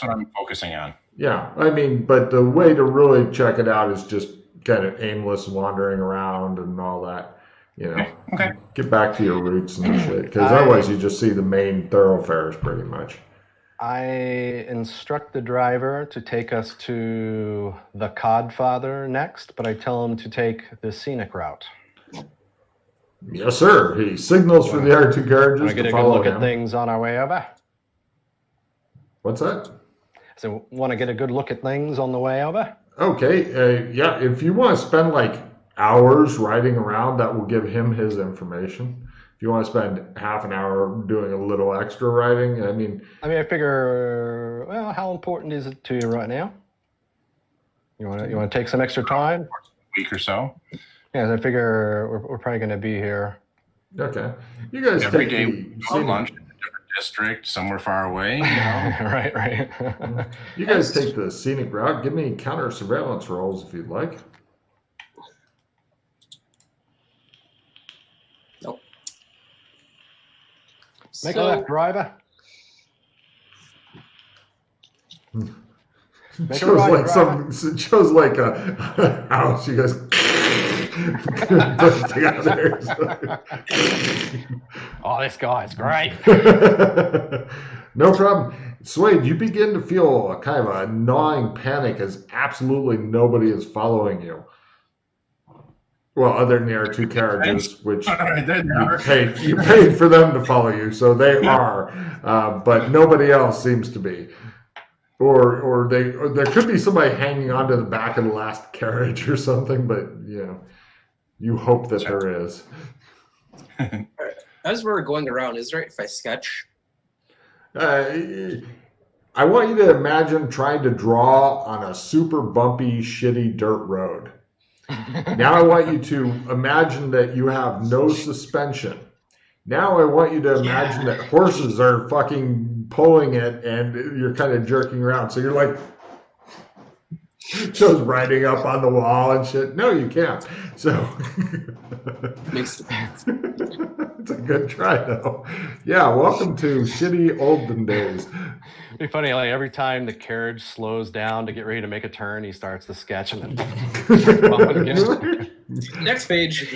what I'm focusing on. Yeah, I mean, but the way to really check it out is just kind of aimless wandering around and all that. You know, Okay. Okay. get back to your roots and shit. Because otherwise, I you just see the main thoroughfares pretty much. I instruct the driver to take us to the Codfather next, but I tell him to take the scenic route. Yes, sir. He signals for the other two Want carriages to get to a good follow look at him. things on our way over? What's that? So, want to get a good look at things on the way over? Okay. Yeah, if you want to spend like hours riding around, that will give him his information. If you want to spend half an hour doing a little extra riding, I figure, well, how important is it to you right now? You want to take some extra time? A week or so. Yeah, I figure we're probably going to be here. Okay. You guys Every take day the we go to scenic- lunch in a different district, somewhere far away. Right. You guys take the scenic route. Give me counter surveillance rolls if you'd like. Nope. Make a left, driver. Make a Shows right, like driver. it shows like a house. You guys put together. Oh, this guy's great. No problem. Swade, you begin to feel a kind of a gnawing panic as absolutely nobody is following you. Well, other than the other two carriages, which you paid for them to follow you, so they are, but nobody else seems to be. Or there could be somebody hanging onto the back of the last carriage or something, but you hope that there is. As we're going around, is it right if I sketch? I want you to imagine trying to draw on a super bumpy, shitty dirt road. Now I want you to imagine that you have no suspension. Now I want you to imagine that horses are fucking pulling it and you're kind of jerking around. So you're like, just riding up on the wall and shit. No, you can't. So Makes sense. it's a good try though. Yeah, welcome to shitty olden days. It'd be funny, like every time the carriage slows down to get ready to make a turn, he starts the sketch and then Next page.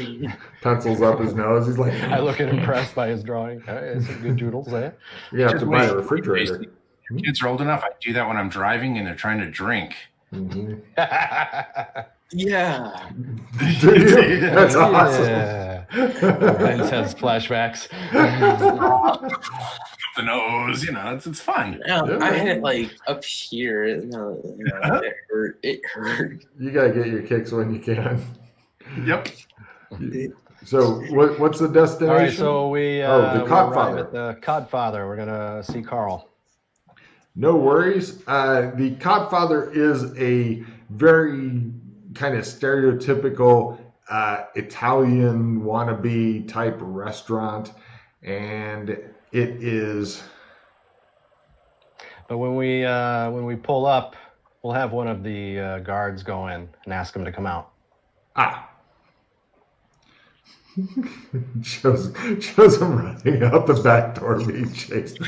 Pencils up his nose. He's like, I look at impressed by his drawing. It's some good doodles there. you have to buy a refrigerator. Your kids are old enough. I do that when I'm driving and they're trying to drink. Mm-hmm. Yeah. That's awesome. Yeah. Vince has flashbacks. The nose, it's fun. I had it like up here. It hurt. It hurt. You gotta get your kicks when you can. Yep. So what's the destination? All right, so we the we arrive Codfather. at the Codfather. We're gonna see Carl. No worries. The Codfather is a very kind of stereotypical Italian wannabe type restaurant, and it is. But when we pull up, we'll have one of the guards go in and ask him to come out. shows him running out the back door being chased.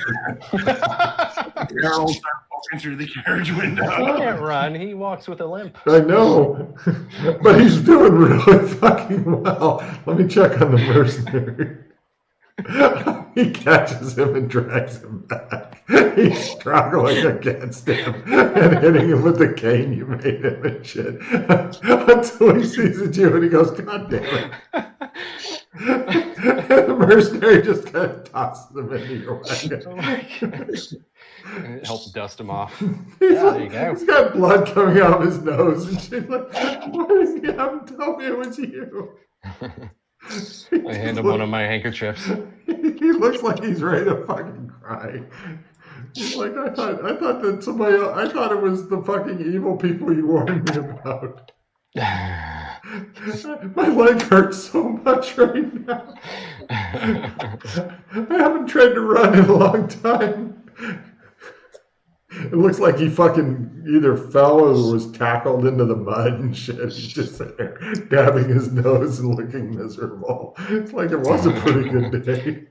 Carol start poking through the carriage window. He can't run. He walks with a limp. I know, but he's doing really fucking well. Let me check on the mercenary. He catches him and drags him back. He's struggling against him and hitting him with the cane you made him and shit. Until he sees it's you and he goes, God damn it. And the mercenary just kind of tosses him into your wagon. Oh my gosh. It helps dust him off. There you go. He's got blood coming out of his nose and she's like, why does he have to tell me it was you? I hand him one of my handkerchiefs. He looks like he's ready to fucking cry. He's like, I thought that somebody else, I thought it was the fucking evil people you warned me about. My leg hurts so much right now. I haven't tried to run in a long time. It looks like he fucking either fell or was tackled into the mud and shit. He's just sitting there dabbing his nose and looking miserable. It's like it was a pretty good day.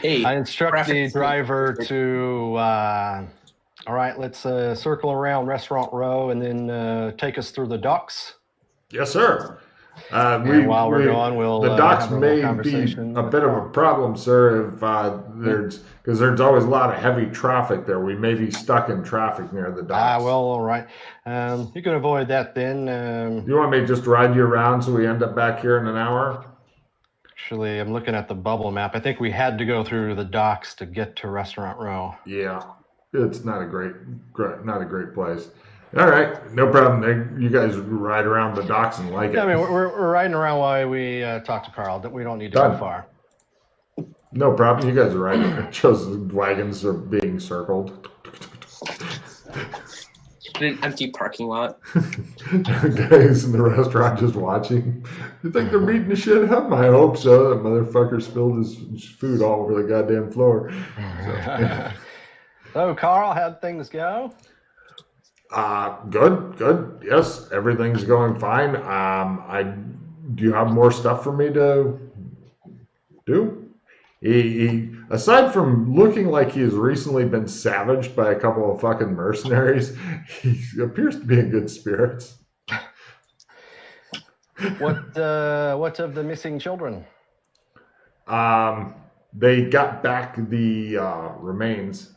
Hey, I instruct the driver to All right, let's circle around Restaurant Row and then take us through the docks. Yes, sir. And while we're gone, we'll the docks have a little may be conversation a with bit of a Carl. problem, sir, if there's always a lot of heavy traffic there. We may be stuck in traffic near the docks. Well, all right. You can avoid that then. You want me to just ride you around so we end up back here in an hour? Actually, I'm looking at the bubble map. I think we had to go through the docks to get to Restaurant Row. Yeah, it's not a great place. All right, no problem. You guys ride around the docks and like it. Yeah, I mean, we're riding around while we talk to Carl. We don't need to Done. go far. No problem. You guys are riding. It shows the wagons are being circled. An empty parking lot. Guys in the restaurant just watching. You think they're beating the shit up? I hope so. That motherfucker spilled his food all over the goddamn floor. So, Carl, how'd things go? Good. Yes, everything's going fine. Do you have more stuff for me to do? He aside from looking like he has recently been savaged by a couple of fucking mercenaries, he appears to be in good spirits. What of the missing children? They got back the remains.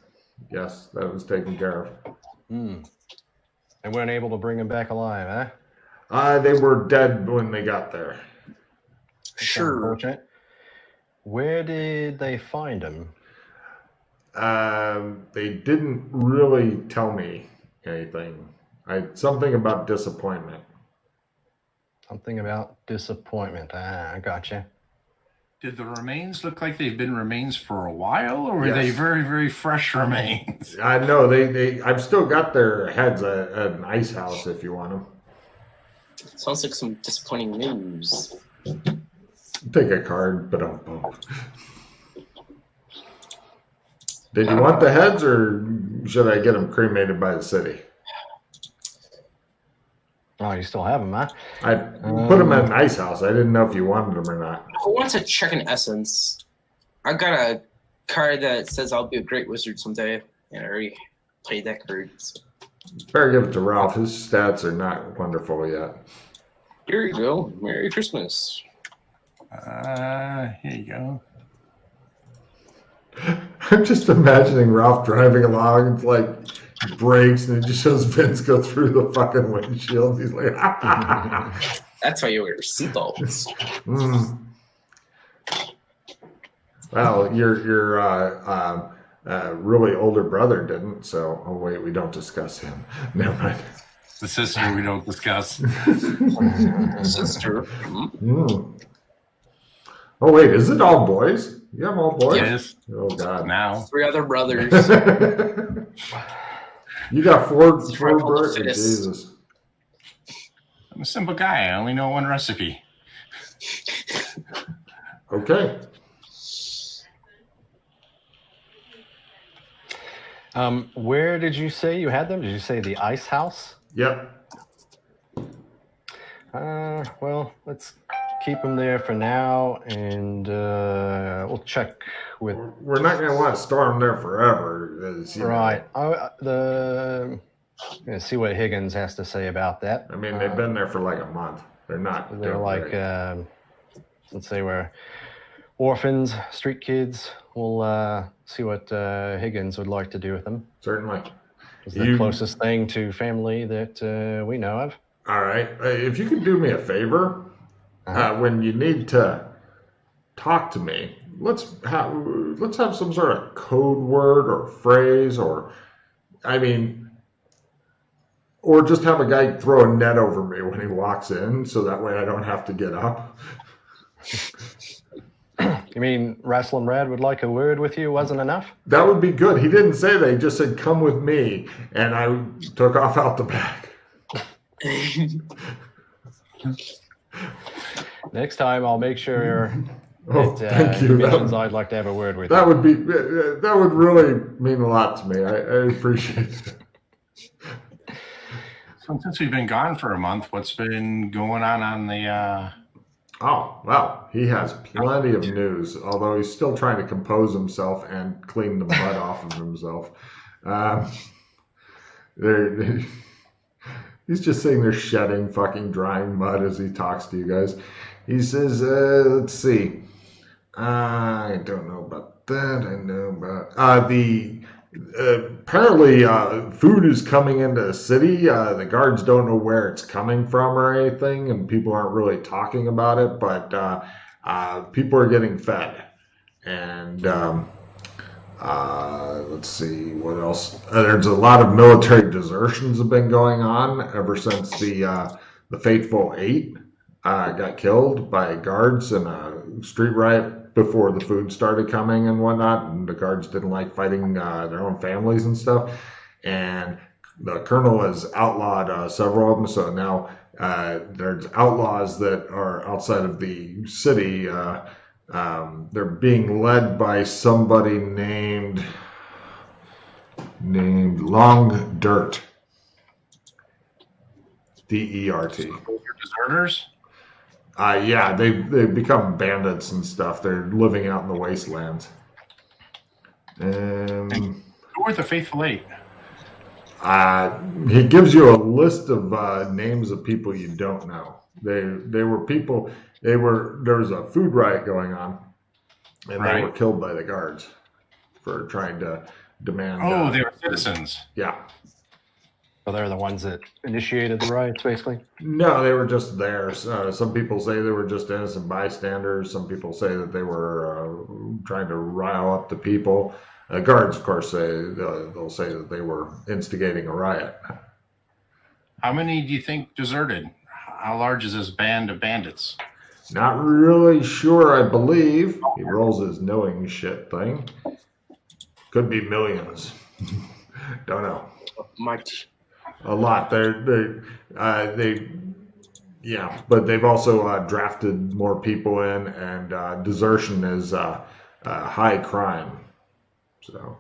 Yes, that was taken care of. And weren't able to bring them back alive, huh? They were dead when they got there. Sure. Unfortunate. Where did they find him? They didn't really tell me anything. Something about disappointment. Something about disappointment. I gotcha. Did the remains look like they've been remains for a while, or were Yes. they very, very fresh remains? I know I've still got their heads at an ice house if you want them. Sounds like some disappointing news. Take a card, but Did you want the heads, or should I get them cremated by the city? Oh, you still have them, huh? I put them at an ice house. I didn't know if you wanted them or not. I want to check an essence. I got a card that says I'll be a great wizard someday, and I already played that card. So. Better give it to Ralph. His stats are not wonderful yet. Here you go. Merry Christmas. Here you go. I'm just imagining Ralph driving along. It's like brakes, and it just shows Vince go through the fucking windshield. He's like, That's why you wear seatbelts. Well, your really older brother didn't. So, oh wait, we don't discuss him. Never mind. The sister we don't discuss. Sister. Oh wait, is it all boys? You have all boys? Yes. Oh god. Now. 3 other brothers. You got four Survival of the brothers? fittest. Jesus. I'm a simple guy. I only know one recipe. Okay. Where did you say you had them? Did you say the ice house? Yep. Well, let's keep them there for now, and we'll check with. We're not going to want to store them there forever. Right. Gonna see what Higgins has to say about that. I mean, they've been there for like a month. They're not. They're like, let's say we're orphans, street kids. We'll see what Higgins would like to do with them. Certainly. It's the closest thing to family that we know of. All right. If you could do me a favor, when you need to talk to me, let's have some sort of code word or phrase, or just have a guy throw a net over me when he walks in, so that way I don't have to get up. You mean Wrestling Red would like a word with you wasn't enough? That would be good. He didn't say that. He just said, "Come with me," and I took off out the back. Next time, I'll make sure Thank he you. mentions I'd like to have a word with you. That would really mean a lot to me. I appreciate it. So since we've been gone for a month, what's been going on the... Oh, well, he has plenty of news, although he's still trying to compose himself and clean the mud off of himself. They're he's just sitting there shedding fucking drying mud as he talks to you guys. He says, let's see. I don't know about that. I know about the apparently food is coming into the city. The guards don't know where it's coming from or anything, and people aren't really talking about it. But people are getting fed, and let's see what else. There's a lot of military desertions have been going on ever since the Fateful Eight got killed by guards in a street riot before the food started coming and whatnot, and the guards didn't like fighting their own families and stuff. And the colonel has outlawed several of them, so now there's outlaws that are outside of the city. They're being led by somebody named Long Dirt. DERT. Deserters? Yeah, they've become bandits and stuff. They're living out in the wastelands. Who are the Faithful Eight? He gives you a list of names of people you don't know. They were people. There was a food riot going on, and they were killed by the guards for trying to demand. Oh, they were citizens. Yeah. So they're the ones that initiated the riots, basically? No, they were just there. Some people say they were just innocent bystanders. Some people say that they were trying to rile up the people. Guards, of course, they'll say that they were instigating a riot. How many do you think deserted? How large is this band of bandits? Not really sure, I believe. He rolls his knowing shit thing. Could be millions. Don't know. Much. A lot. Yeah, but they've also drafted more people in, and desertion is high crime. So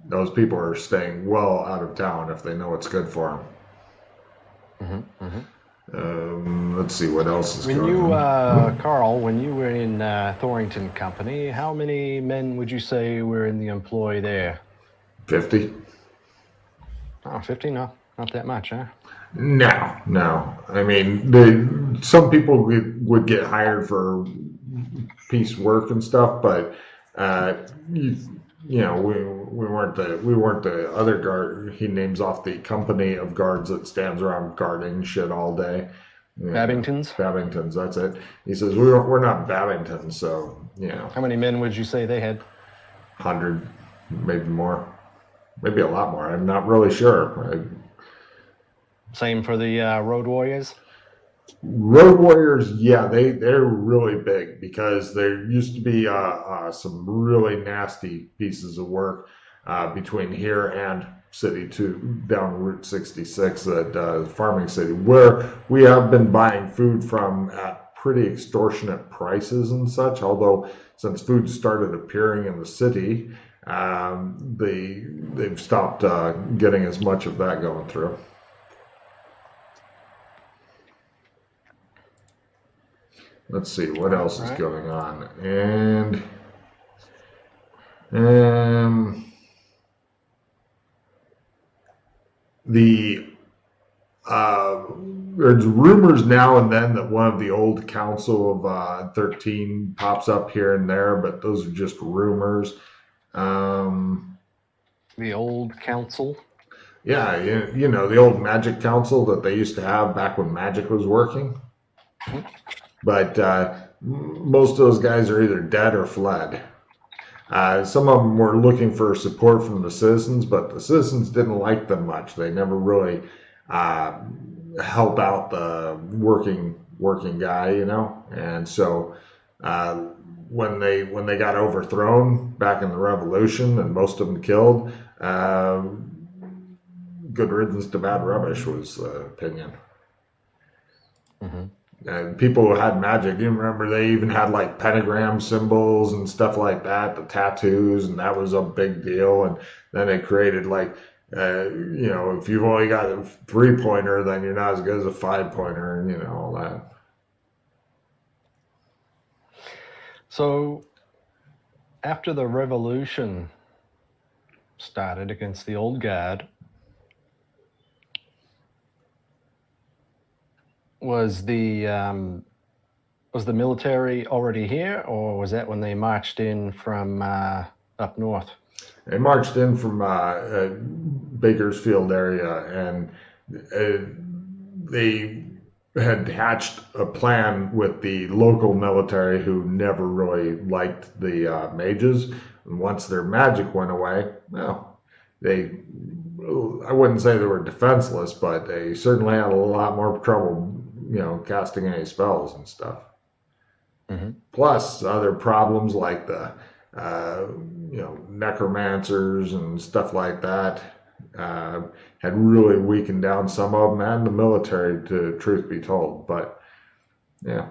those people are staying well out of town if they know what's good for them. Let's see what else is going on. Carl, when you were in Thorrington Company, how many men would you say were in the employ there? 50. Oh, 50? No, not that much, huh? No. I mean, some people would get hired for piece work and stuff, but we weren't the other guard. He names off the company of guards that stands around guarding shit all day. Babingtons? Babingtons, that's it. He says we're not Babingtons, so How many men would you say they had? 100, maybe more, maybe a lot more. I'm not really sure. Same for the Road Warriors? Road Warriors, yeah, they're really big because there used to be some really nasty pieces of work between here and City 2 down Route 66 at Farming City, where we have been buying food from at pretty extortionate prices and such. Although since food started appearing in the city, they've stopped getting as much of that going through. Let's see what else is going on. And there's rumors now and then that one of the old council of 13 pops up here and there, but those are just rumors. The old council? Yeah, the old magic council that they used to have back when magic was working. But most of those guys are either dead or fled. Some of them were looking for support from the citizens, but the citizens didn't like them much. They never really help out the working guy, And so when they got overthrown back in the Revolution and most of them killed, good riddance to bad rubbish was the opinion. And people who had magic, you remember they even had like pentagram symbols and stuff like that, the tattoos, and that was a big deal. And then they created like, if you've only got a 3-pointer, then you're not as good as a 5-pointer, and all that. So after the revolution, started against the old guard. Was the military already here, or was that when they marched in from up north? They marched in from Bakersfield area, and they had hatched a plan with the local military who never really liked the mages. And once their magic went away, well, I wouldn't say they were defenseless, but they certainly had a lot more trouble, casting any spells and stuff. Mm-hmm. Plus other problems like the necromancers and stuff like that had really weakened down some of them, and the military, to truth be told. But yeah,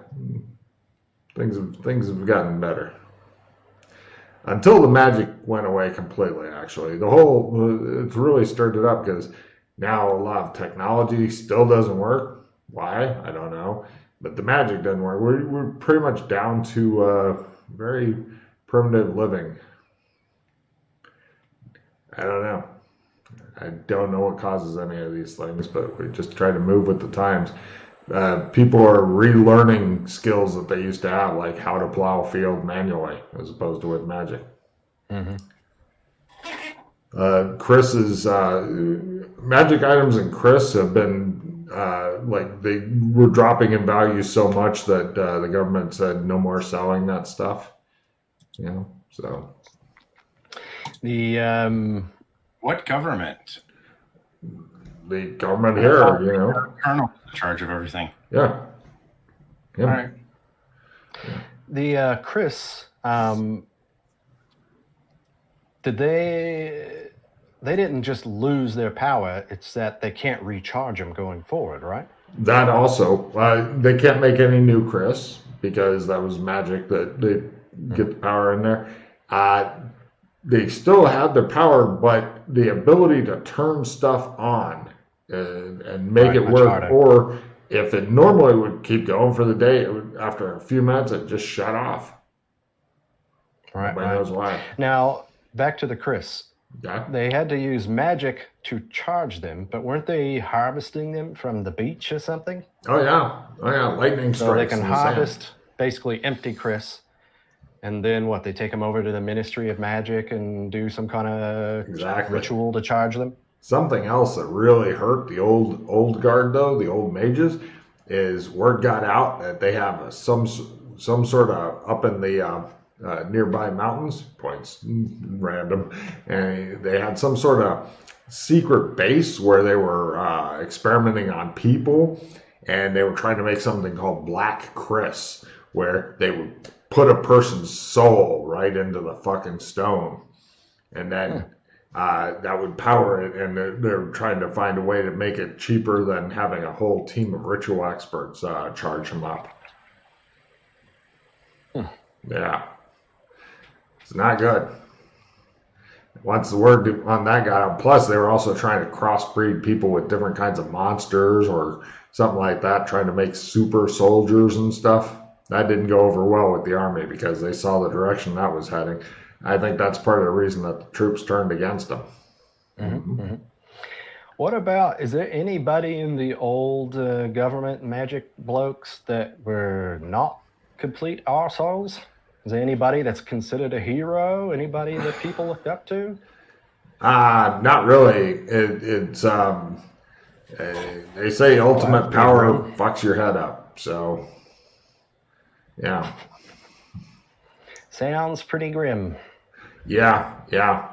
things have gotten better until the magic went away completely. Actually, it's really stirred it up, because now a lot of technology still doesn't work. Why? I don't know. But the magic doesn't work. We're pretty much down to very primitive living. I don't know. I don't know what causes any of these things, but we just try to move with the times. People are relearning skills that they used to have, like how to plow a field manually as opposed to with magic. Mm-hmm. Chris's magic items and Chris have been they were dropping in value so much that the government said no more selling that stuff. So the What government? the government here, Colonel in charge of everything. yeah. All right. the Chris, did they didn't just lose their power, it's that they can't recharge them going forward, right? That also, they can't make any new Chris because that was magic that they get the power in there. They still have their power, but the ability to turn stuff on and make it work, harder. or if it normally would keep going for the day, after a few minutes, it just shut off. Right. Nobody knows why. Now, back to the Chris. Yeah. They had to use magic to charge them, but weren't they harvesting them from the beach or something? Oh yeah. Lightning strikes. So they can in the sand. harvest basically empty Chris, and then what? They take them over to the Ministry of Magic and do some kind of ritual to charge them? Something else that really hurt the old guard, though, the old mages, is word got out that they have some sort of up in the nearby mountains, points random, and they had some sort of secret base where they were experimenting on people, and they were trying to make something called Black Chris, where they would put a person's soul right into the fucking stone, and then that would power it, and they're trying to find a way to make it cheaper than having a whole team of ritual experts charge them up. Yeah. It's not good. Once the word on that got out, plus they were also trying to crossbreed people with different kinds of monsters or something like that, trying to make super soldiers and stuff. That didn't go over well with the army because they saw the direction that was heading. I think that's part of the reason that the troops turned against them. Mm-hmm. Mm-hmm. What about, is there anybody in the old government magic blokes that were not complete arseholes? Is there anybody that's considered a hero? Anybody that people looked up to? Not really. It's they say ultimate power fucks your head up. So, yeah. Sounds pretty grim. Yeah.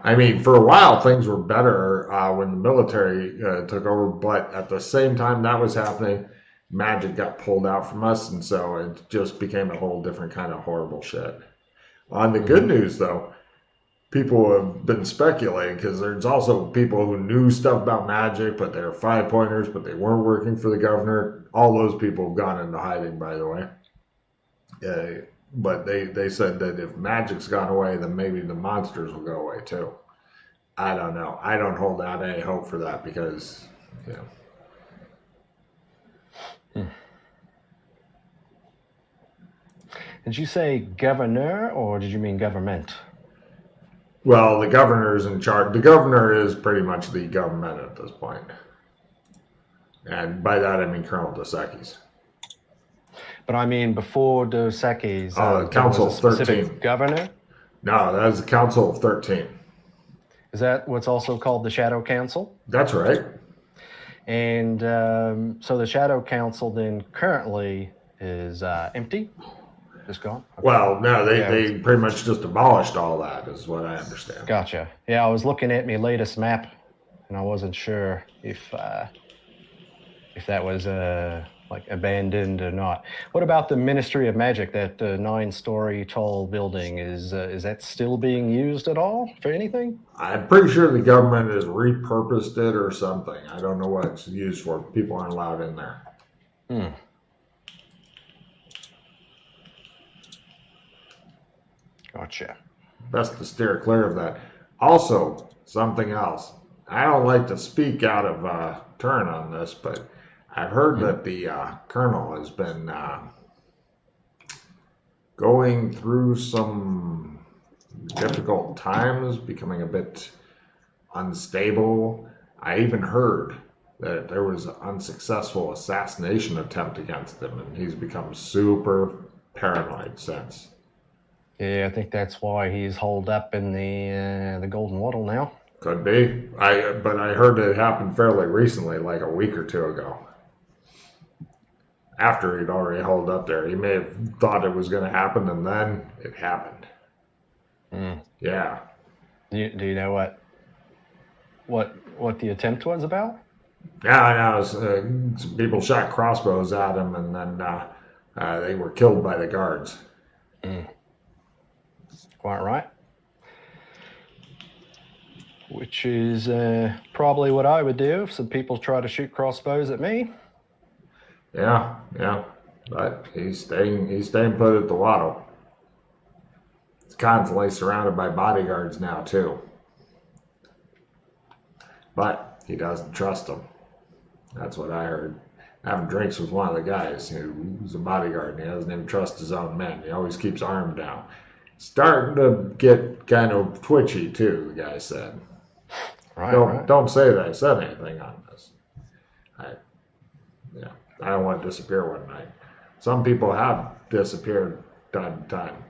I mean, for a while things were better when the military took over, but at the same time that was happening, magic got pulled out from us, and so it just became a whole different kind of horrible shit. On the good news, though, people have been speculating, because there's also people who knew stuff about magic, but they're 5-pointers, but they weren't working for the governor. All those people have gone into hiding, by the way. But they said that if magic's gone away, then maybe the monsters will go away too. I don't know. I don't hold out any hope for that because, Did you say governor or did you mean government? Well, the governor is in charge. The governor is pretty much the government at this point. And by that, I mean Colonel Dosecki's. But I mean, before Dos Equis, Council there was a specific 13. governor. No, that is the Council of 13. Is that what's also called the Shadow Council? That's right. And so the Shadow Council then currently is empty? Just gone? Okay. Well, no, they pretty much just abolished all that, is what I understand. Gotcha. Yeah, I was looking at my latest map, and I wasn't sure if that was like abandoned or not. What about the Ministry of Magic? That 9-story tall building is that still being used at all for anything? I'm pretty sure the government has repurposed it or something. I don't know what it's used for. People aren't allowed in there. Gotcha. Best to steer clear of that. Also, something else. I don't like to speak out of turn on this, but I've heard that the colonel has been going through some difficult times, becoming a bit unstable. I even heard that there was an unsuccessful assassination attempt against him, and he's become super paranoid since. Yeah, I think that's why he's holed up in the Golden Wattle now. Could be. But I heard it happened fairly recently, like a week or two ago. After he'd already holed up there. He may have thought it was going to happen, and then it happened. Yeah. Do you know what the attempt was about? Yeah, I know. Some people shot crossbows at him, and then they were killed by the guards. Quite right. Which is probably what I would do if some people try to shoot crossbows at me. Yeah. But he's staying put at the Wattle. He's constantly surrounded by bodyguards now, too. But he doesn't trust them. That's what I heard. Having drinks with one of the guys who's a bodyguard, and he doesn't even trust his own men. He always keeps armed down. Starting to get kind of twitchy, too, the guy said. Don't say that I said anything on this. I don't want to disappear one night. Some people have disappeared time to time.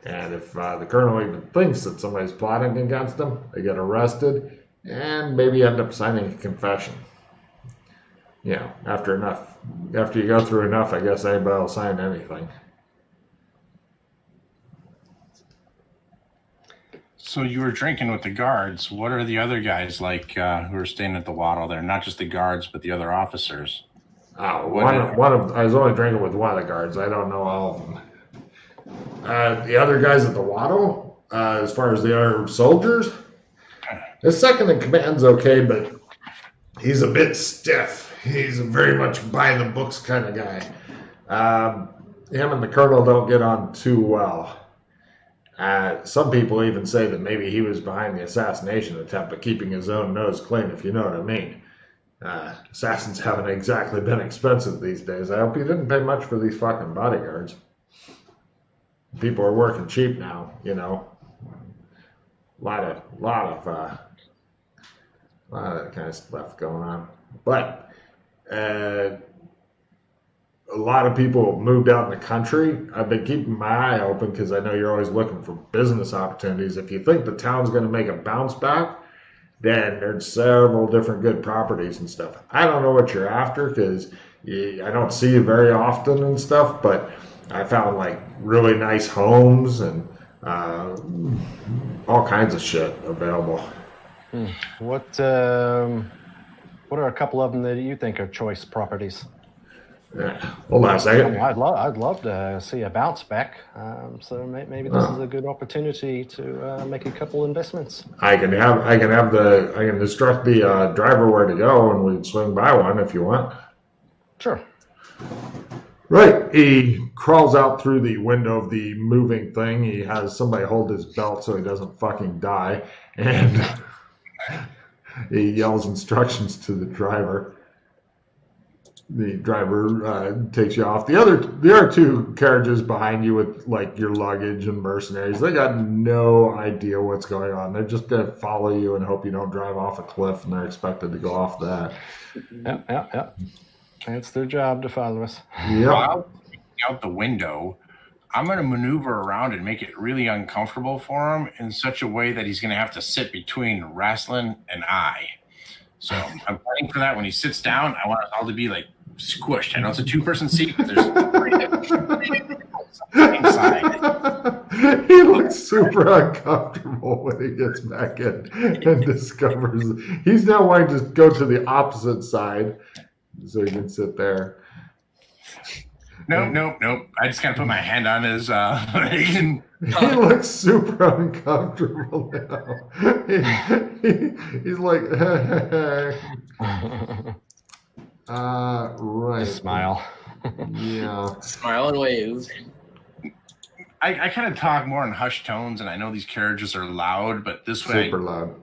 And if the colonel even thinks that somebody's plotting against them, they get arrested and maybe end up signing a confession. After you go through enough, I guess anybody will sign anything. So you were drinking with the guards. What are the other guys like who are staying at the Wattle there? Not just the guards, but the other officers. I was only drinking with one of the guards. I don't know all of them. The other guys at the Wattle, as far as the other soldiers, the second in command's okay, but he's a bit stiff. He's a very much by the books kind of guy. Him and the colonel don't get on too well. Some people even say that maybe he was behind the assassination attempt, but keeping his own nose clean, if you know what I mean. Assassins haven't exactly been expensive these days. I hope he didn't pay much for these fucking bodyguards. People are working cheap now, A lot of that kind of stuff going on. But a lot of people have moved out in the country. I've been keeping my eye open because I know you're always looking for business opportunities. If you think the town's going to make a bounce back, then there's several different good properties and stuff. I don't know what you're after because I don't see you very often and stuff, but I found like really nice homes and all kinds of shit available. What are a couple of them that you think are choice properties? Hold on a second. I mean, I'd love to see a bounce back. So maybe this is a good opportunity to make a couple investments. I can instruct the driver where to go, and we'd swing by one if you want. Sure. Right. He crawls out through the window of the moving thing. He has somebody hold his belt so he doesn't fucking die, and he yells instructions to the driver. The driver takes you off. The other two carriages behind you with like your luggage and mercenaries, they got no idea what's going on. They're just gonna follow you and hope you don't drive off a cliff, and they're expected to go off that. Yep. It's their job to follow us. Yep. While out the window, I'm going to maneuver around and make it really uncomfortable for him in such a way that he's going to have to sit between Wrestling and I. So I'm planning for that. When he sits down, I want us all to be like squished. I know it's a 2-person seat, but there's 3 inside. He looks super uncomfortable when he gets back in and discovers he's now wanting to go to the opposite side so he can sit there. Nope. I just gotta put my hand on his leg and He looks super uncomfortable now. He's like, right. Just smile. Yeah. Smile and wave. I kind of talk more in hushed tones, and I know these carriages are loud, but this way Super loud.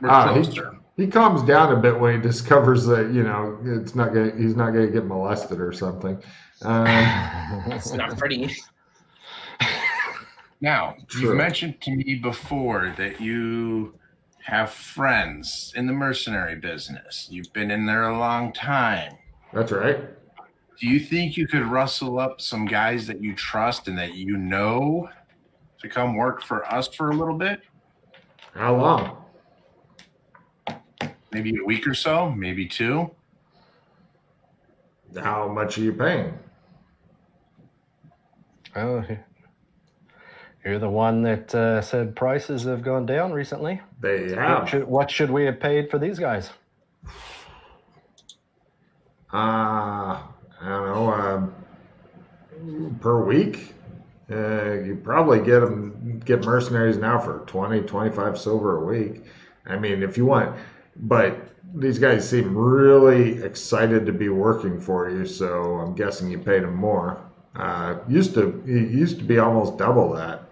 we're closer. He calms down a bit when he discovers that he's not gonna get molested or something. It's not pretty. Now, True. you've mentioned to me before that you have friends in the mercenary business. You've been in there a long time. That's right. Do you think you could rustle up some guys that you trust and that you know to come work for us for a little bit? How long? Maybe a week or so, maybe 2. How much are you paying? Oh, you're the one that said prices have gone down recently. They have. What should we have paid for these guys? I don't know. Per week, you probably get mercenaries now for 20, 25 silver a week. I mean, if you want, but these guys seem really excited to be working for you, so I'm guessing you paid them more. It used to be almost double that.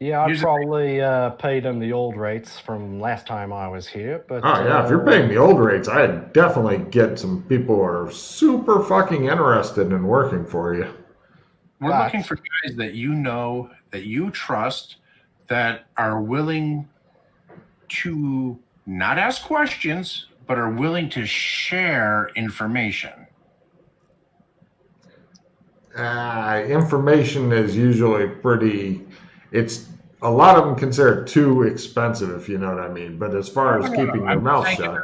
Yeah, I probably paid them the old rates from last time I was here. But Oh yeah, if you're paying the old rates, I'd definitely get some people who are super fucking interested in working for you. We're looking for guys that you know, that you trust, that are willing to not ask questions, but are willing to share information. Information is usually it's a lot of them consider it too expensive, if you know what I mean. But as far as keeping your mouth shut,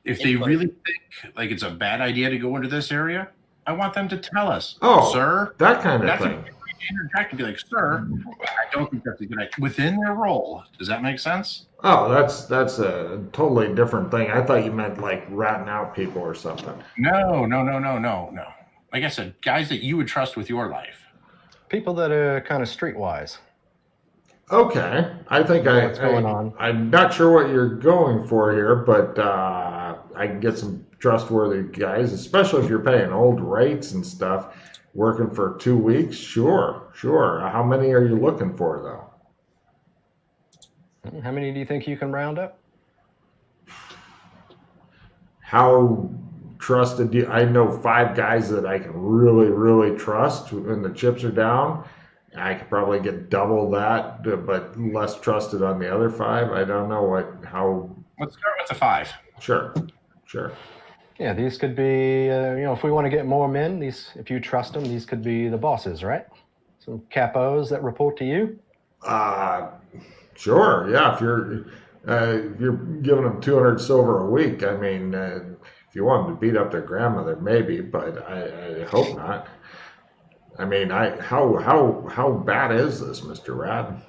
if they really think like it's a bad idea to go into this area, I want them to tell us, oh, sir, that kind of thing. Interject and be like, sir, I don't think that's a good idea. Within their role. Does that make sense? Oh, that's a totally different thing. I thought you meant like ratting out people or something. No. Like I said, guys that you would trust with your life. people that are kind of streetwise. Okay, I think What's going on? I'm not sure what you're going for here, but I can get some trustworthy guys, especially if you're paying old rates and stuff. Working for 2 weeks, sure. How many are you looking for, though? How many do you think you can round up? How trusted do you, I know 5 guys that I can really trust, and the chips are down. I could probably get double that, but less trusted on the other 5. I don't know how. Let's start with the 5. Sure. Yeah, these could be, if we want to get more men, if you trust them, these could be the bosses, right? Some capos that report to you. Sure. Yeah. If you're giving them 200 silver a week, I mean, if you want them to beat up their grandmother, maybe, but I hope not. I mean, how bad is this, Mr. Rad?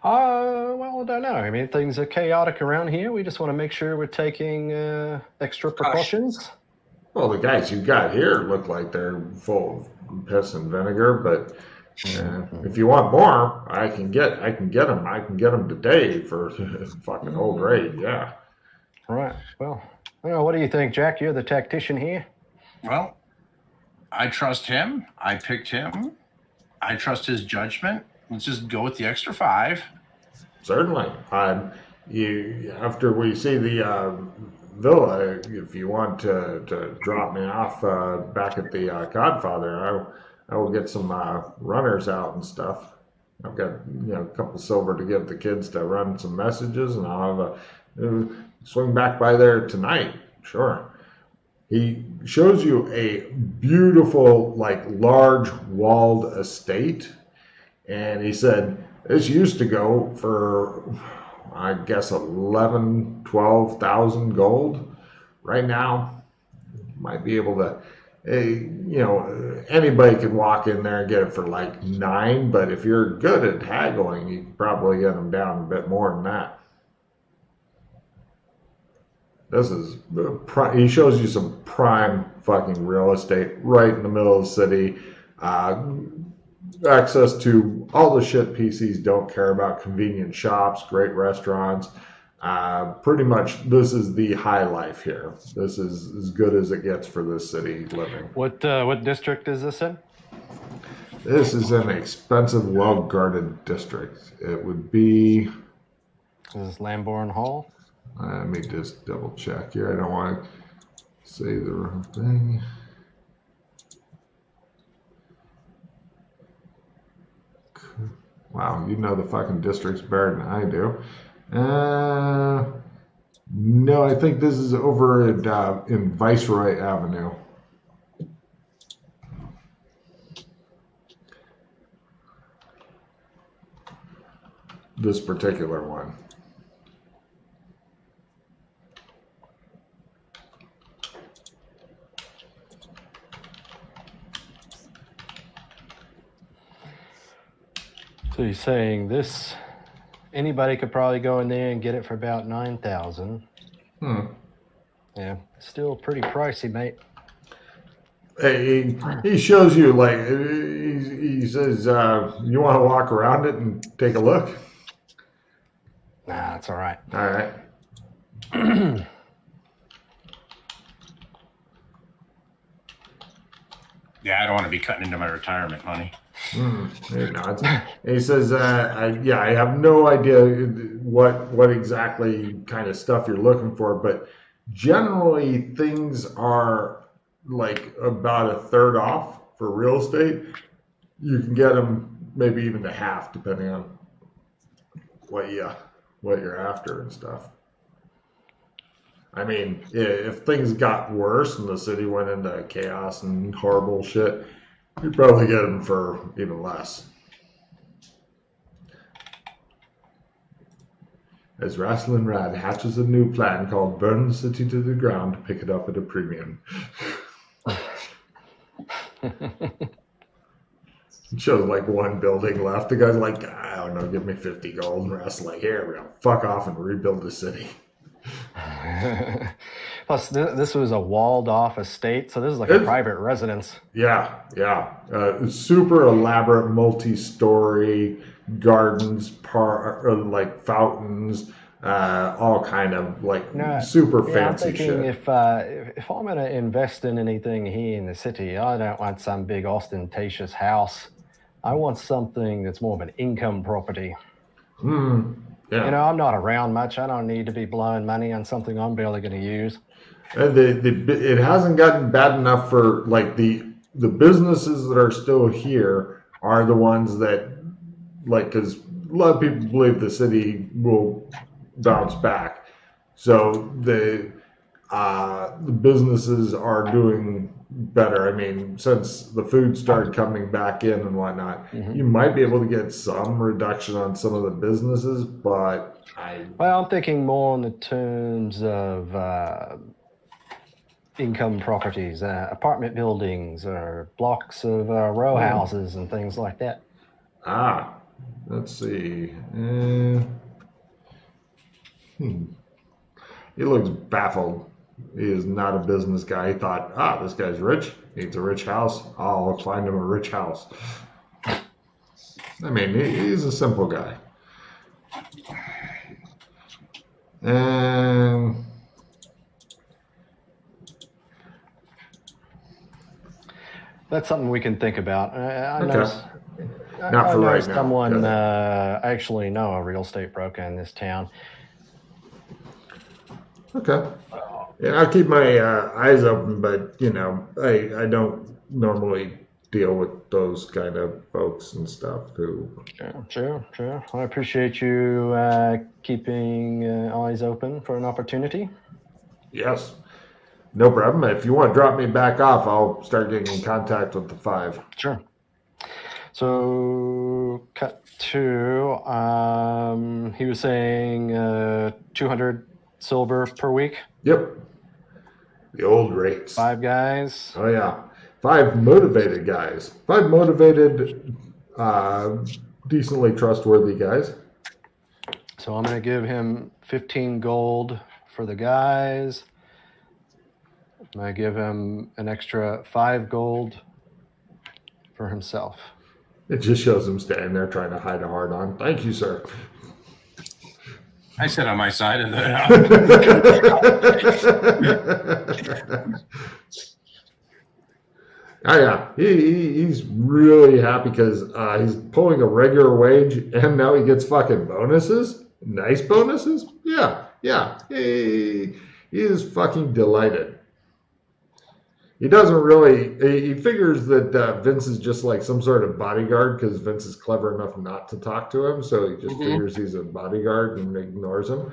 Well, I don't know. I mean, things are chaotic around here. We just want to make sure we're taking extra precautions. Well, the guys you got here look like they're full of piss and vinegar, but if you want more, I can get them. I can get them today for fucking old rate. Yeah. Right. Well, I don't know. What do you think, Jack? You're the tactician here. Well, I trust him. I picked him. I trust his judgment. Let's just go with the extra 5. Certainly. After we see the villa, if you want to drop me off back at the Godfather, I will get some runners out and stuff. I've got a couple silver to give the kids to run some messages, and I'll have a swing back by there tonight. Sure. He shows you a beautiful, like, large walled estate, and he said this used to go for, I guess, 11, 12,000 gold. Right now, you might be able to, anybody can walk in there and get it for like 9, but if you're good at haggling, you can probably get them down a bit more than that. This is, he shows you some prime fucking real estate right in the middle of the city. Access to all the shit PCs don't care about, convenient shops, great restaurants. Pretty much this is the high life here. This is as good as it gets for this city living. What district is this in? This is an expensive, well-guarded district. It would be... Is this Lambourne Hall? Let me just double check here. I don't want to say the wrong thing. Wow, you know the fucking districts better than I do. No, I think this is over at in Viceroy Avenue. This particular one. So you're saying this, anybody could probably go in there and get it for about 9,000. Yeah, still pretty pricey, mate. He shows you, like, he says, you want to walk around it and take a look? Nah, that's all right. All right. Yeah, I don't want to be cutting into my retirement money. He nods. He says, I have no idea what exactly kind of stuff you're looking for, but generally things are like about a third off for real estate. You can get them maybe even to half, depending on what you're after and stuff. I mean, if things got worse and the city went into chaos and horrible shit, you'd probably get them for even less. As Rasslin Rad hatches a new plan called Burn the City to the Ground, pick it up at a premium. It shows like one building left. The guy's like, I don't know, give me 50 gold. And Rasslin's like, here, we're going to fuck off and rebuild the city. Plus, this was a walled-off estate, so this is like a private residence. Yeah. Super elaborate, multi-story gardens, like fountains, all kind of like super fancy shit. I'm thinking if I'm going to invest in anything here in the city, I don't want some big ostentatious house. I want something that's more of an income property. Yeah. I'm not around much. I don't need to be blowing money on something I'm barely going to use. It hasn't gotten bad enough for like the businesses that are still here are the ones that, like, because a lot of people believe the city will bounce back. So the businesses are doing better. I mean, since the food started coming back in and whatnot, you might be able to get some reduction on some of the businesses, but I'm thinking more in the terms of income properties, apartment buildings, or blocks of row houses and things like that. Let's see. He looks baffled. He is not a business guy. He thought, this guy's rich. He needs a rich house. I'll find him a rich house. I mean, he's a simple guy. And that's something we can think about. I Not know for right now. Someone actually know a real estate broker in this town. Okay. Yeah, I keep my eyes open, but I don't normally deal with those kind of folks and stuff who. Sure. I appreciate you keeping eyes open for an opportunity. Yes, no problem. If you want to drop me back off, I'll start getting in contact with the 5. Sure. So, cut to, he was saying 200 silver per week. Yep, the old rates. 5 guys. Oh yeah, 5 motivated guys. 5 motivated, decently trustworthy guys. So I'm going to give him 15 gold for the guys. I'm going to give him an extra 5 gold for himself. It just shows him standing there trying to hide a hard on. Thank you, sir. I sit on my side of the. Oh yeah, he's really happy because he's pulling a regular wage and now he gets fucking bonuses. Nice bonuses. Yeah. He is fucking delighted. He doesn't really. He figures that Vince is just like some sort of bodyguard because Vince is clever enough not to talk to him, so he just figures he's a bodyguard and ignores him.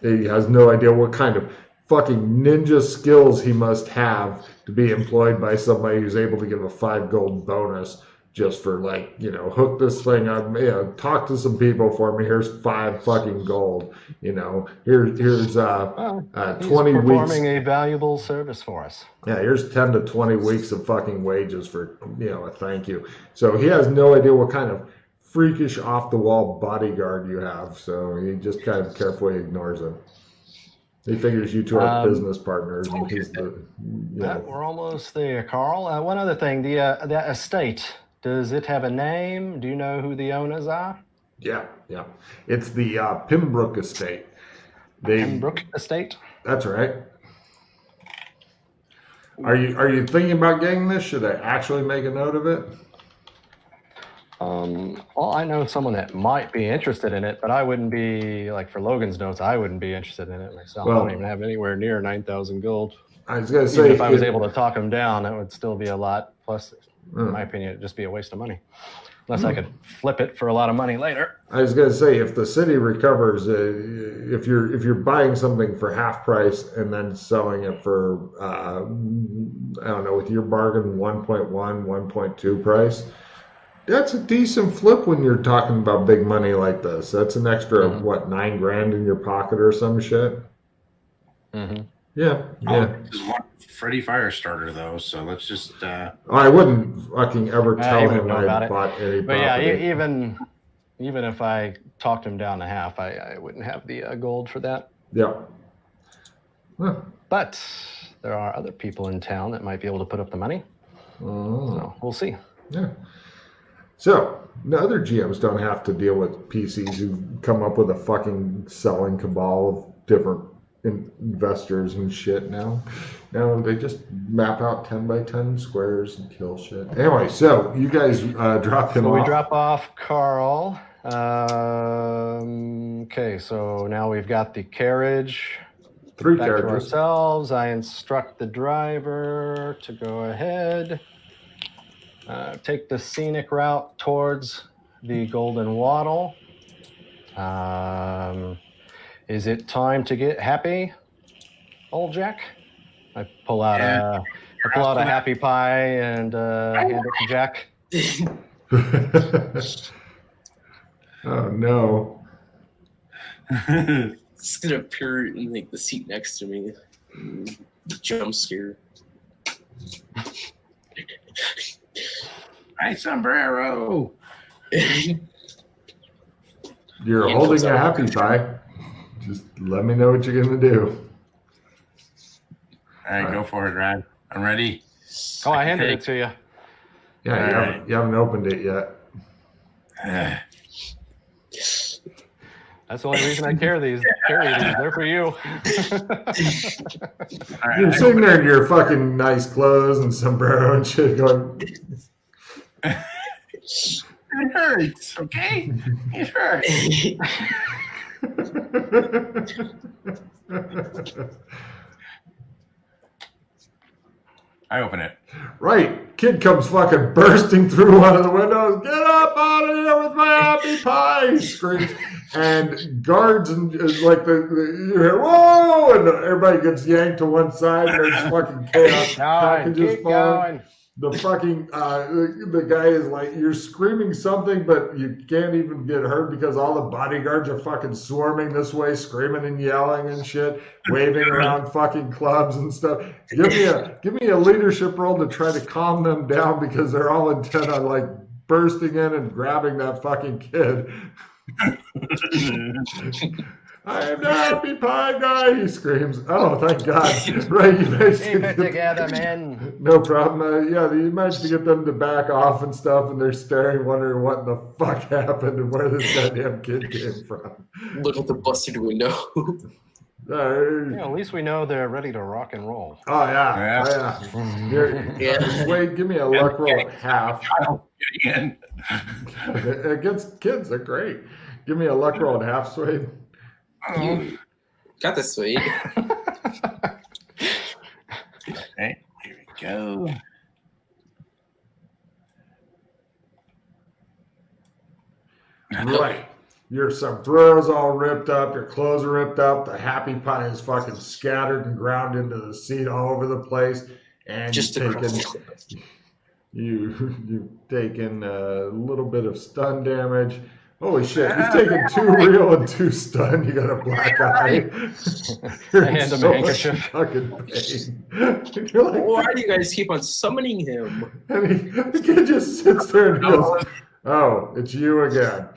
He has no idea what kind of fucking ninja skills he must have to be employed by somebody who's able to give a 5 gold bonus just for hook this thing up, talk to some people for me. Here's 5 fucking gold. Here's 20 weeks. Performing a valuable service for us. Yeah, here's 10 to 20 weeks of fucking wages for a thank you. So he has no idea what kind of freakish off the wall bodyguard you have. So he just kind of carefully ignores him. He figures you two are business partners, and he's the. We're almost there, Carl. One other thing: the estate. Does it have a name? Do you know who the owners are? Yeah. It's the Pembroke Estate. Pembroke Estate? That's right. Are you thinking about getting this? Should I actually make a note of it? Well, I know someone that might be interested in it, but I wouldn't be, like for Logan's notes, I wouldn't be interested in it myself. Well, I don't even have anywhere near 9,000 gold. I was going to say, even if I was able to talk him down, that would still be a lot. Plus, in my opinion, it'd just be a waste of money. Unless I could flip it for a lot of money later. I was going to say, if the city recovers, if you're buying something for half price and then selling it for, I don't know, with your bargain 1.1, 1.2 price, that's a decent flip when you're talking about big money like this. That's an extra, $9,000 in your pocket or some shit? Mm-hmm. Yeah. This is one Freddy Firestarter, though, so let's just... I wouldn't fucking ever tell him I bought any property. But yeah, even if I talked him down to half, I wouldn't have the gold for that. Yeah. Huh. But there are other people in town that might be able to put up the money. So we'll see. Yeah. So, the other GMs don't have to deal with PCs who come up with a fucking selling cabal of different investors and shit now. Now they just map out 10 by 10 squares and kill shit. Anyway, so you guys drop him off. We drop off Carl. Okay, so now we've got the carriage. 3 back characters. to ourselves. I instruct the driver to go ahead. Take the scenic route towards the Golden Wattle. Is it time to get happy, old Jack? I pull out a happy pie and hand it to Jack. Oh no! It's gonna appear in like the seat next to me. Jump scare. Hi, sombrero. You're holding a happy pie. Just let me know what you're gonna do. All right, go for it, Rad. I'm ready. Oh, I handed it to you. Yeah, you haven't opened it yet. That's the only reason I carry these. They're for you. Right, You're sitting there in your fucking nice clothes and sombrero and shit going... It hurts, okay? It hurts. I open it. Right. Kid comes fucking bursting through one of the windows. Get up out of here with my happy pie! He screams. And guards and is like you hear, whoa! And everybody gets yanked to one side and there's fucking chaos. Keep going. The fucking the guy is like, you're screaming something, but you can't even get heard because all the bodyguards are fucking swarming this way, screaming and yelling and shit, waving around fucking clubs and stuff. Give me a leadership role to try to calm them down because they're all intent on like bursting in and grabbing that fucking kid. I am the happy pie guy, he screams. Oh, thank God. Right, you managed Keep it together, man. No problem. Yeah, you managed to get them to back off and stuff, and they're staring, wondering what in the fuck happened and where this goddamn kid came from. Look at the busted window. At least we know they're ready to rock and roll. Oh, yeah. Yeah. Wade, give me a luck roll at half. Again. Against kids, they're great. Give me a luck roll at half, Swade. You got this, Swede. Okay, here we go. Right. Your sombrero's all ripped up, your clothes are ripped up, the happy pie is fucking scattered and ground into the seat all over the place, and Just you've taken a little bit of stun damage. Holy shit, you've taken 2 real and 2 stun. You got a black eye. You're hand him a handkerchief. Fucking pain. You're like, why do you guys keep on summoning him? and the kid just sits there and goes, oh, it's you again.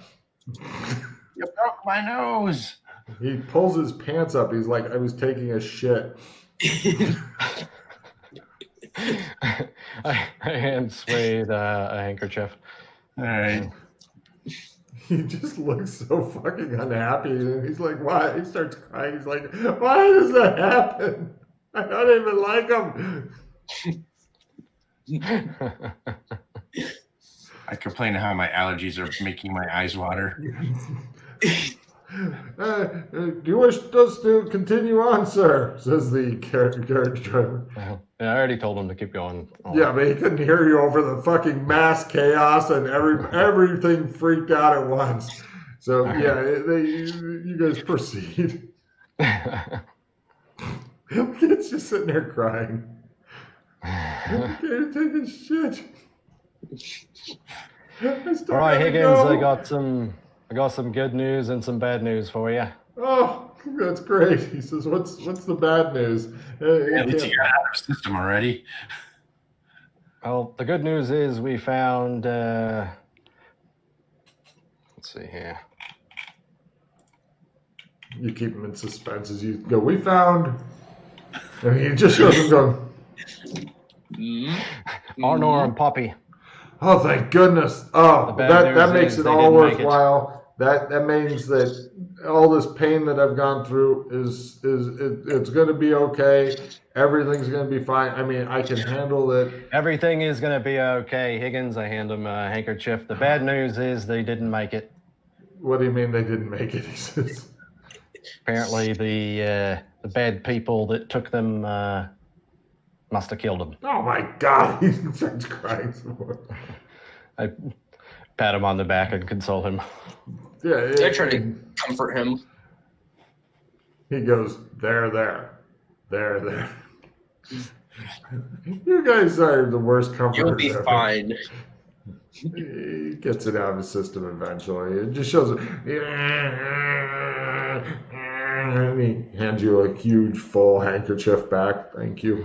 You broke my nose. He pulls his pants up. He's like, I was taking a shit. I hand Swade a handkerchief. All right. He just looks so fucking unhappy. And he's like, why? He starts crying. He's like, why does that happen? I don't even like him. I complain how my allergies are making my eyes water. Do you wish us to continue on, sir? Says the carriage driver. Yeah, I already told him to keep going. Yeah, but he couldn't hear you over the fucking mass chaos and everything freaked out at once. So yeah, you guys proceed. Kid's just sitting there crying. Can't take his shit. All right, Higgins, I got some good news and some bad news for you. Oh, that's great. He says, "What's the bad news?" At least you got out of our system already. Well, the good news is we found. Let's see here. You keep him in suspense as you go. We found. And he just shows him going. Arnor and Poppy. Oh, thank goodness! Oh, that makes is it they all didn't make it. worthwhile. That means that all this pain that I've gone through it's going to be okay. Everything's going to be fine. I mean, I can handle it. Everything is going to be okay. Higgins, I hand him a handkerchief. The bad news is they didn't make it. What do you mean they didn't make it? He says. Apparently, the bad people that took them must have killed them. Oh my God! He starts crying some more. I pat him on the back and console him. Yeah, I try to comfort him. He goes, there. You guys are the worst comforters. You'll be ever. fine. He gets it out of his system eventually. It just shows. And he hands you a huge full handkerchief back. Thank you.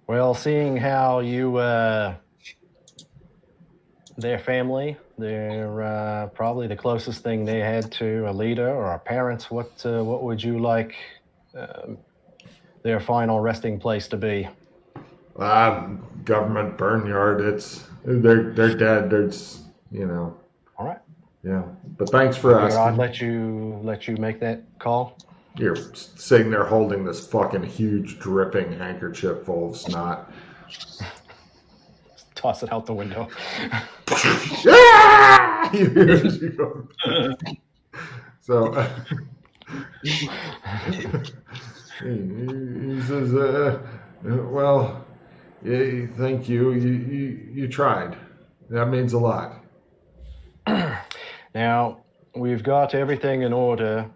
Well, seeing how you, their family, they're probably the closest thing they had to a leader or a parents. What would you like their final resting place to be? Government barnyard. They're dead. There's All right. Yeah. But thanks for asking. I'd let you make that call. You're sitting there holding this fucking huge dripping handkerchief full of snot. Toss it out the window. So he says, well, thank you. You tried. That means a lot. Now, we've got everything in order,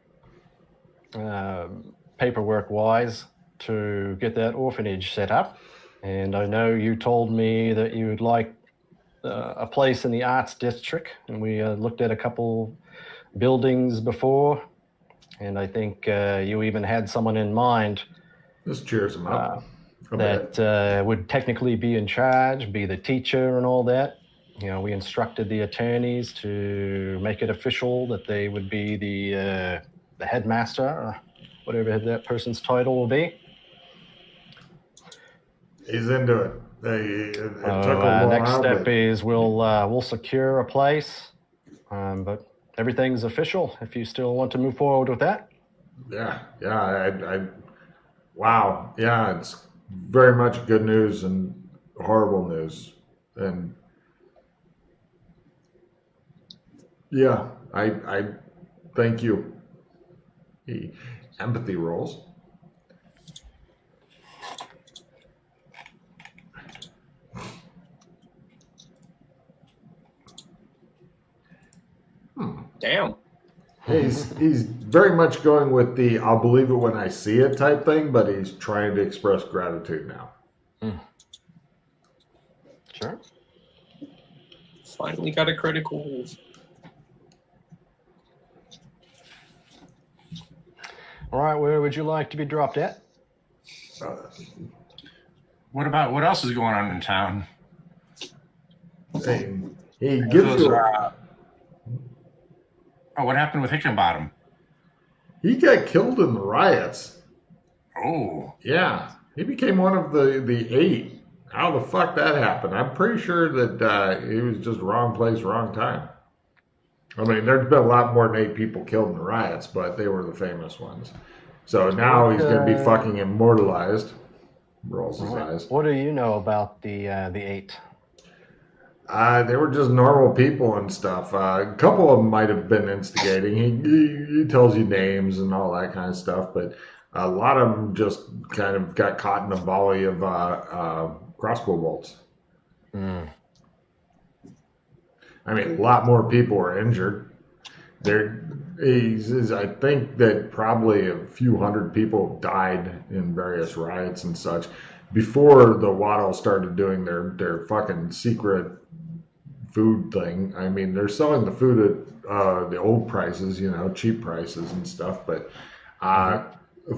paperwork-wise, to get that orphanage set up. And I know you told me that you would like a place in the arts district, and we looked at a couple buildings before, and I think you even had someone in mind This cheers him up. that would technically be in charge, be the teacher and all that. You know, we instructed the attorneys to make it official that they would be the headmaster, or whatever that person's title will be. He's into it. It took a Next while, step but is we'll secure a place, but everything's official. If you still want to move forward with that. Yeah. Wow. Yeah, it's very much good news and horrible news, and yeah, I thank you. Empathy rolls. Damn. He's very much going with the "I'll believe it when I see it" type thing, but he's trying to express gratitude now. Sure. Finally got a critical move. All right, where would you like to be dropped at? What else is going on in town? He gives you. What happened with Hickenbottom? He got killed in the riots. Oh. Yeah, he became one of the 8. How the fuck that happened? I'm pretty sure that he was just wrong place, wrong time. I mean, there's been a lot more than 8 people killed in the riots, but they were the famous ones. So now he's going to be fucking immortalized. Rolls his eyes. What do you know about the 8? They were just normal people and stuff. A couple of them might have been instigating. He tells you names and all that kind of stuff, but a lot of them just kind of got caught in a volley of crossbow bolts. I mean, a lot more people were injured. I think that probably a few hundred people died in various riots and such before the Waddle started doing their fucking secret food thing. I mean, they're selling the food at the old prices, cheap prices and stuff, but a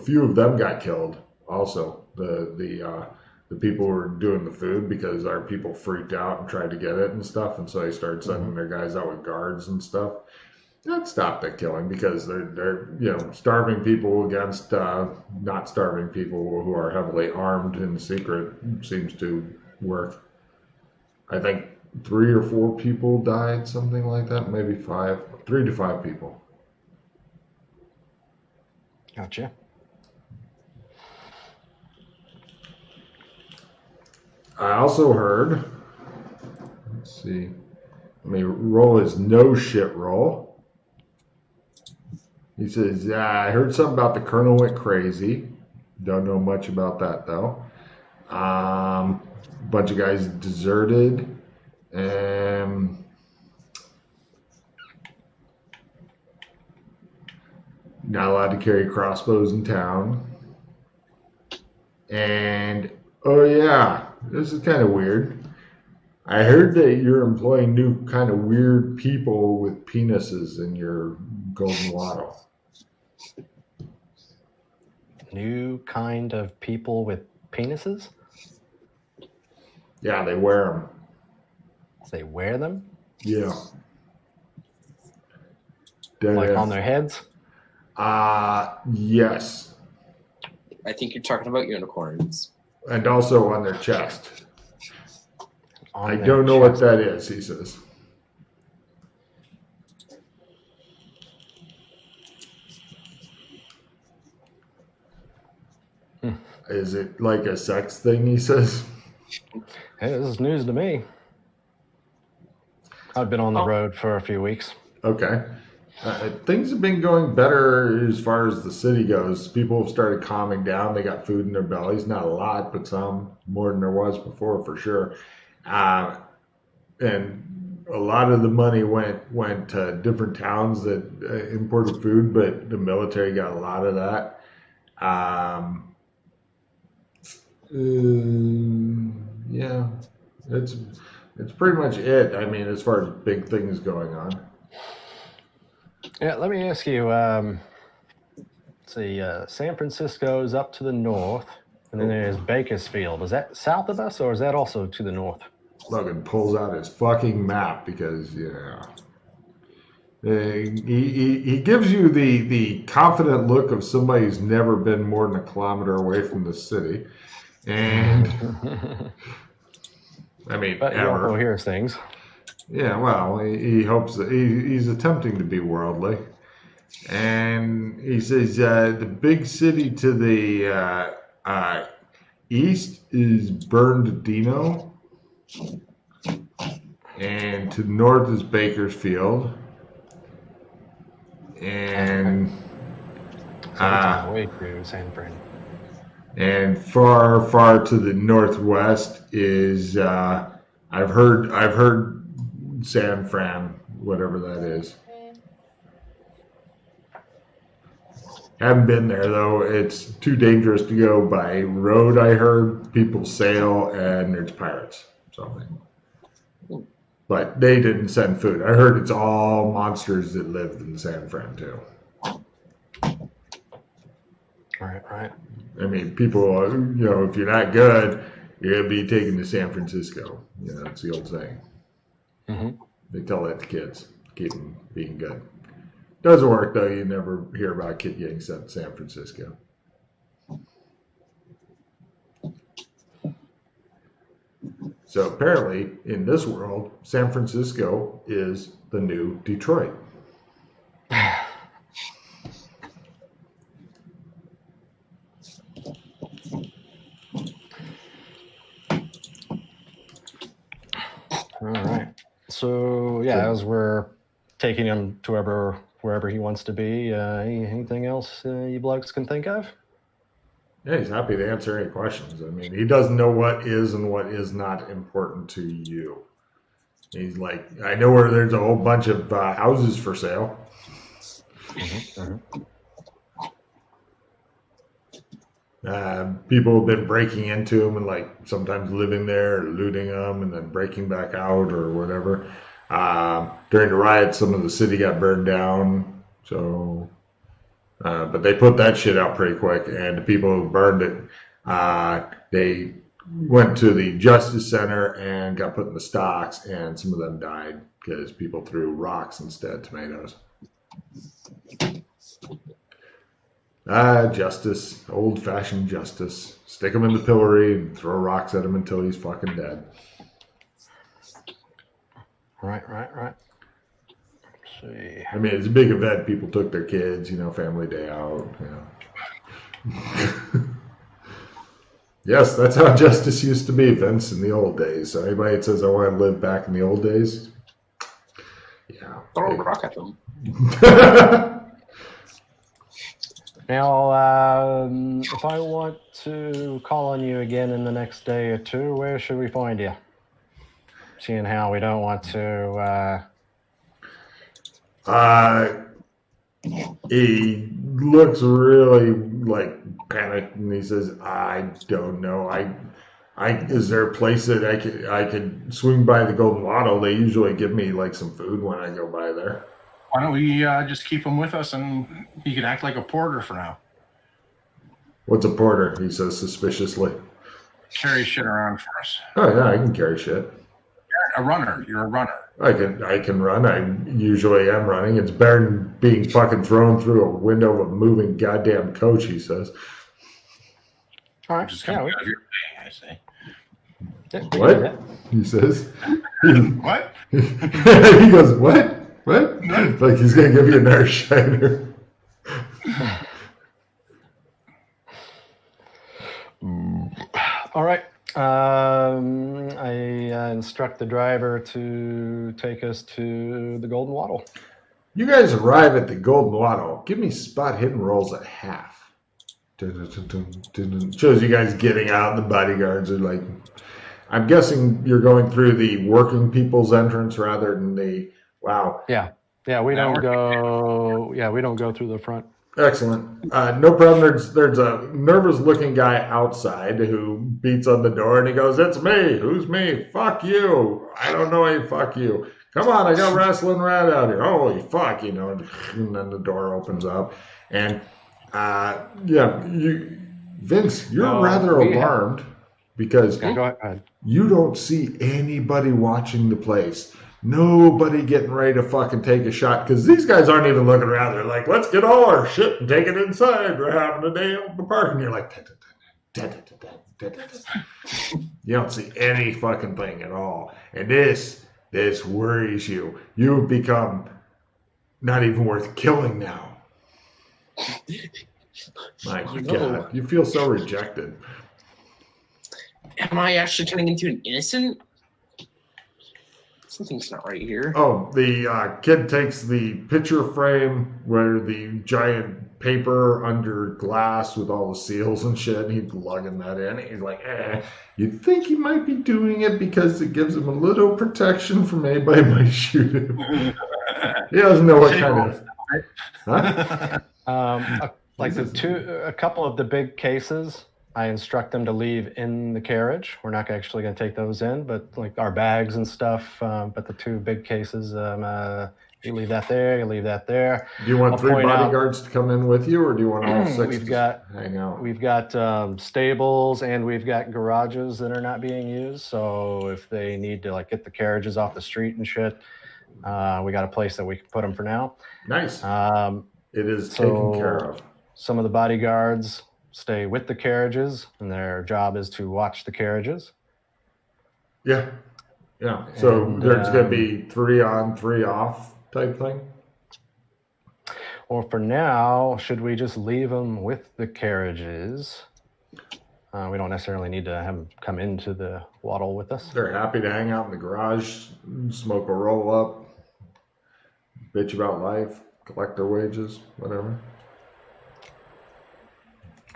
few of them got killed also. The people who were doing the food, because our people freaked out and tried to get it and stuff, and so they started sending their guys out with guards and stuff. That stopped the killing, because they're starving people against not starving people who are heavily armed in secret seems to work. I think 3 or 4 people died, something like that, maybe 5, 3 to 5 people. Gotcha. I also heard, let's see, let me roll his no shit roll. He says, I heard something about the colonel went crazy. Don't know much about that, though. A bunch of guys deserted. Not allowed to carry crossbows in town. And, oh yeah, this is kind of weird. I heard that you're employing new kind of weird people with penises in your golden waddle. New kind of people with penises? Yeah, they wear them. They wear them? Yeah. Like on their heads? Yes. I think you're talking about unicorns. And also on their chest. I don't know what that is, he says. Is it like a sex thing, he says? Hey, this is news to me. I've been on the road for a few weeks. Okay. Things have been going better as far as the city goes. People have started calming down. They got food in their bellies. Not a lot, but some. More than there was before, for sure. And a lot of the money went to different towns that imported food, but the military got a lot of that. Yeah, it's pretty much it. I mean, as far as big things going on. Yeah, let me ask you. San Francisco's up to the north, and then there's Bakersfield. Is that south of us, or is that also to the north? Logan pulls out his fucking map because he gives you the confident look of somebody who's never been more than a kilometer away from the city, and I mean, but he also hears things. Yeah, well, he hopes that he's attempting to be worldly. And he says the big city to the east is Bernardino, and to the north is Bakersfield, and way to San Fran. And far to the northwest is I've heard San Fran, whatever that is. Haven't been there though. It's too dangerous to go by road. I heard people sail and there's pirates. Something. But they didn't send food. I heard it's all monsters that lived in San Fran too. Right. I mean, people, if you're not good, you're going to be taken to San Francisco. That's the old saying. Mm-hmm. They tell that to kids, keep them being good. Doesn't work, though. You never hear about a kid getting sent to San Francisco. So apparently, in this world, San Francisco is the new Detroit. All right. So as we're taking him to wherever he wants to be, anything else you blokes can think of? Yeah, he's happy to answer any questions. I mean, he doesn't know what is and what is not important to you. He's like, I know where there's a whole bunch of houses for sale. People have been breaking into them and like sometimes living there, or looting them, and then breaking back out or whatever. During the riots, some of the city got burned down. So, but they put that shit out pretty quick, and the people who burned it, they went to the Justice Center and got put in the stocks, and some of them died because people threw rocks instead of tomatoes. Justice. Old-fashioned justice. Stick him in the pillory and throw rocks at him until he's fucking dead. Right. Let's see. I mean, it's a big event. People took their kids, family day out. Yes, that's how justice used to be, Vince, in the old days. So anybody that says I want to live back in the old days, throw a rock at them. Now, if I want to call on you again in the next day or two, where should we find you? Seeing how we don't want to... He looks really panicked, and he says, "I don't know. Is there a place that I could swing by the Golden Wattle? They usually give me some food when I go by there." Why don't we just keep him with us, and he can act like a porter for now? What's a porter? He says suspiciously. Carry shit around for us. Oh yeah, I can carry shit. You're a runner. You're a runner. I can run. I usually am running. It's better than being fucking thrown through a window of a moving goddamn coach, he says. All right. Just coming out of your way, I say. What? He says. What? He goes, what? What? Like he's going to give you another shiner. All right. I instruct the driver to take us to the Golden Wattle. You guys arrive at the Golden Wattle. Give me spot hidden rolls at half. Shows you guys getting out, and the bodyguards are like, I'm guessing you're going through the working people's entrance rather than the, wow. Yeah, we don't go through the front. Excellent. No problem. There's a nervous looking guy outside who beats on the door and he goes, "It's me. Who's me? Fuck you. I don't know any fuck you. Come on, I got Wrestling Rat out here. Holy fuck, you know." And then the door opens up. And Vince, you're rather alarmed because go ahead. you don't see anybody watching the place. Nobody getting ready to fucking take a shot because these guys aren't even looking around. They're like, let's get all our shit and take it inside. We're having a day at the park. And you're like, you don't see any fucking thing at all. And this worries you. You've become not even worth killing now. My God, you feel so rejected. Am I actually turning into an innocent? Something's not right here. Oh, the kid takes the picture frame where the giant paper under glass with all the seals and shit, and he's lugging that in. He's like, you'd think he might be doing it because it gives him a little protection from anybody might shoot him. He doesn't know what kind of... Huh? Like a couple of the big cases, I instruct them to leave in the carriage. We're not actually going to take those in, but like our bags and stuff. But the two big cases, you leave that there. You leave that there. Do you want 3 bodyguards to come in with you, or do you want all 6 to hang out? We've got stables and we've got garages that are not being used. So if they need to like get the carriages off the street and shit, we got a place that we can put them for now. Nice. It is taken care of. Some of the bodyguards stay with the carriages, and their job is to watch the carriages. Yeah. So there's going to be 3 on, 3 off type thing? Or for now, should we just leave them with the carriages? We don't necessarily need to have them come into the waddle with us. They're happy to hang out in the garage, smoke a roll up, bitch about life, collect their wages, whatever.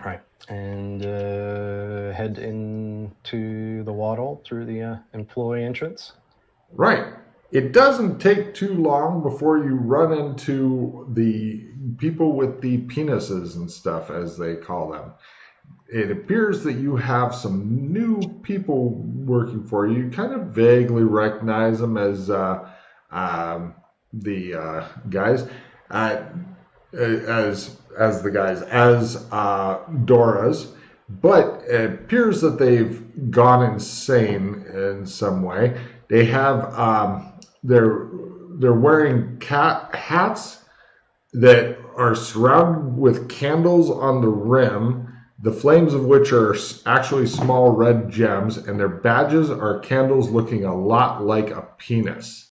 All right, and head into the waddle through the employee entrance. Right. It doesn't take too long before you run into the people with the penises and stuff, as they call them. It appears that you have some new people working for you. You kind of vaguely recognize them as the guys. As the guys, as Dora's, but it appears that they've gone insane in some way. They have they're wearing cat hats that are surrounded with candles on the rim, the flames of which are actually small red gems, and their badges are candles looking a lot like a penis.